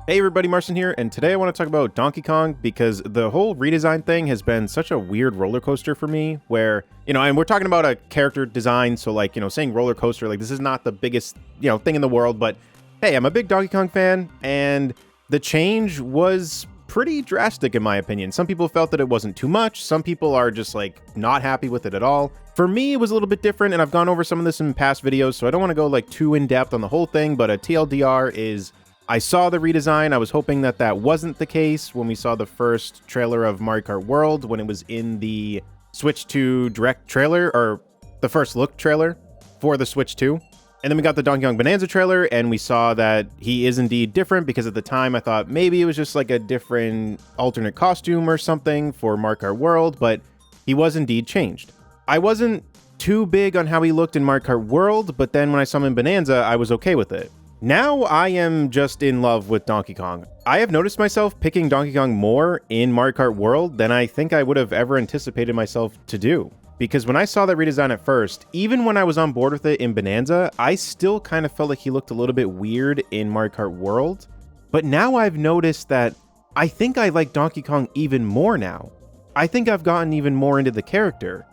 Hey everybody, Marcin here, and today I want to talk about Donkey Kong because the whole redesign thing has been such a weird roller coaster for me where, and we're talking about a character design, so like, saying roller coaster, like this is not the biggest, thing in the world, but hey, I'm a big Donkey Kong fan, and the change was pretty drastic in my opinion. Some people felt that it wasn't too much, some people are just like not happy with it at all. For me, it was a little bit different, and I've gone over some of this in past videos, so I don't want to go like too in depth on the whole thing, but a TLDR is I saw the redesign. I was hoping that that wasn't the case when we saw the first trailer of Mario Kart World when it was in the Switch 2 direct trailer, or the first look trailer for the Switch 2. And then we got the Donkey Kong Bonanza trailer, and we saw that he is indeed different, because at the time I thought maybe it was just like a different alternate costume or something for Mario Kart World, but he was indeed changed. I wasn't too big on how he looked in Mario Kart World, but then when I saw him in Bonanza, I was okay with it. Now I am just in love with Donkey Kong. I have noticed myself picking Donkey Kong more in Mario Kart World than I think I would have ever anticipated myself to do. Because when I saw that redesign at first, even when I was on board with it in Bonanza, I still kind of felt like he looked a little bit weird in Mario Kart World. But now I've noticed that I think I like Donkey Kong even more now. I think I've gotten even more into the character.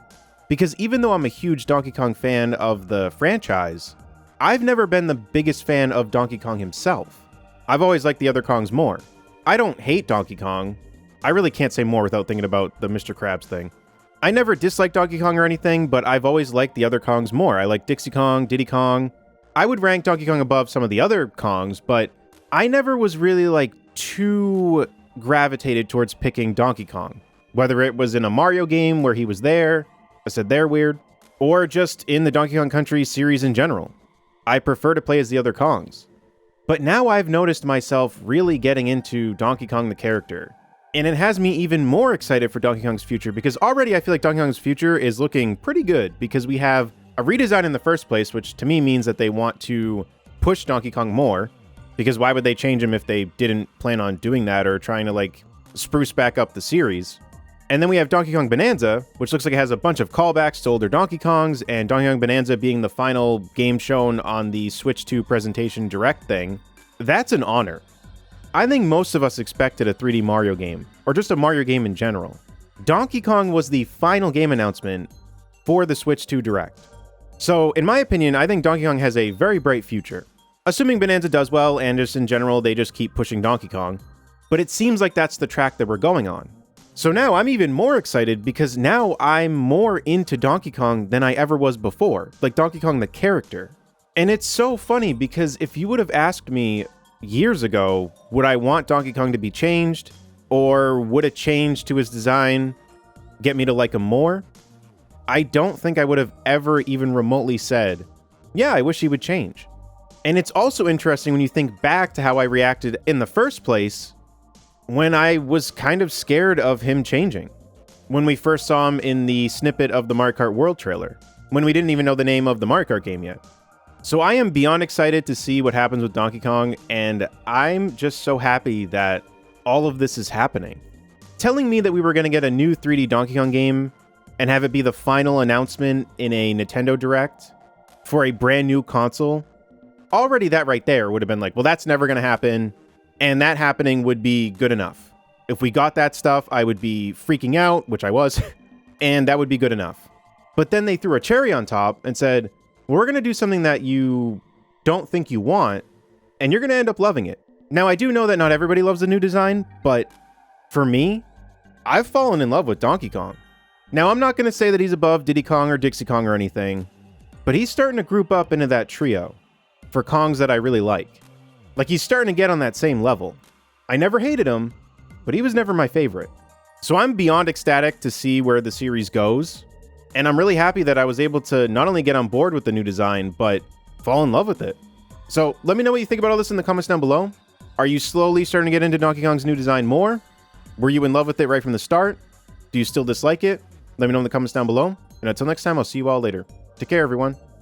Because even though I'm a huge Donkey Kong fan of the franchise, I've never been the biggest fan of Donkey Kong himself. I've always liked the other Kongs more. I don't hate Donkey Kong. I really can't say more without thinking about the Mr. Krabs thing. I never disliked Donkey Kong or anything, but I've always liked the other Kongs more. I like Dixie Kong, Diddy Kong. I would rank Donkey Kong above some of the other Kongs, but I never was really like too gravitated towards picking Donkey Kong. Whether it was in a Mario game where he was there, I said they're weird, or just in the Donkey Kong Country series in general. I prefer to play as the other Kongs. But now I've noticed myself really getting into Donkey Kong the character. And it has me even more excited for Donkey Kong's future, because already I feel like Donkey Kong's future is looking pretty good, because we have a redesign in the first place, which to me means that they want to push Donkey Kong more, because why would they change him if they didn't plan on doing that or trying to like spruce back up the series? And then we have Donkey Kong Bonanza, which looks like it has a bunch of callbacks to older Donkey Kongs, and Donkey Kong Bonanza being the final game shown on the Switch 2 presentation direct thing. That's an honor. I think most of us expected a 3D Mario game, or just a Mario game in general. Donkey Kong was the final game announcement for the Switch 2 direct. So, in my opinion, I think Donkey Kong has a very bright future. Assuming Bonanza does well, and just in general, they just keep pushing Donkey Kong. But it seems like that's the track that we're going on. So now I'm even more excited because now I'm more into Donkey Kong than I ever was before, like Donkey Kong the character. And it's so funny because if you would have asked me years ago, would I want Donkey Kong to be changed, or would a change to his design get me to like him more? I don't think I would have ever even remotely said, yeah, I wish he would change. And it's also interesting when you think back to how I reacted in the first place when I was kind of scared of him changing. When we first saw him in the snippet of the Mario Kart World trailer, when we didn't even know the name of the Mario Kart game yet. So I am beyond excited to see what happens with Donkey Kong, and I'm just so happy that all of this is happening. Telling me that we were going to get a new 3D Donkey Kong game and have it be the final announcement in a Nintendo Direct for a brand new console, already that right there would have been like, well, that's never going to happen. And that happening would be good enough. If we got that stuff, I would be freaking out, which I was, and that would be good enough. But then they threw a cherry on top and said, well, we're going to do something that you don't think you want, and you're going to end up loving it. Now, I do know that not everybody loves the new design, but for me, I've fallen in love with Donkey Kong. Now, I'm not going to say that he's above Diddy Kong or Dixie Kong or anything, but he's starting to group up into that trio for Kongs that I really like. Like, he's starting to get on that same level. I never hated him, but he was never my favorite. So I'm beyond ecstatic to see where the series goes, and I'm really happy that I was able to not only get on board with the new design, but fall in love with it. So let me know what you think about all this in the comments down below. Are you slowly starting to get into Donkey Kong's new design more? Were you in love with it right from the start? Do you still dislike it? Let me know in the comments down below. And until next time, I'll see you all later. Take care, everyone.